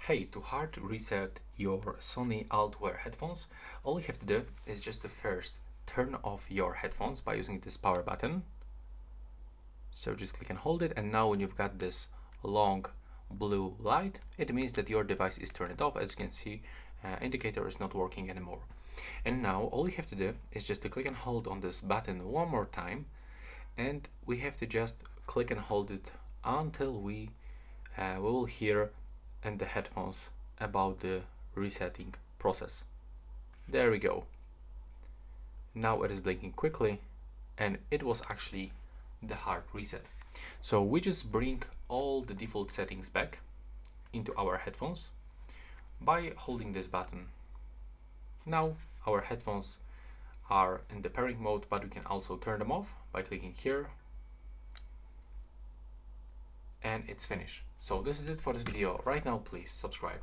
Hey, to hard reset your Sony Ult Wear headphones, all you have to do is just to first turn off your headphones by using this power button. So just click and hold it, and now when you've got this long blue light, it means that your device is turned off. As you can see, indicator is not working anymore. And now all you have to do is just to click and hold on this button one more time, and we have to just click and hold it until we will hear in the headphones about the resetting process. There we go. Now it is blinking quickly, and it was actually the hard reset. So we just bring all the default settings back into our headphones by holding this button. Now our headphones are in the pairing mode, but we can also turn them off by clicking here, and it's finished. So this is it for this video. Right now, please subscribe.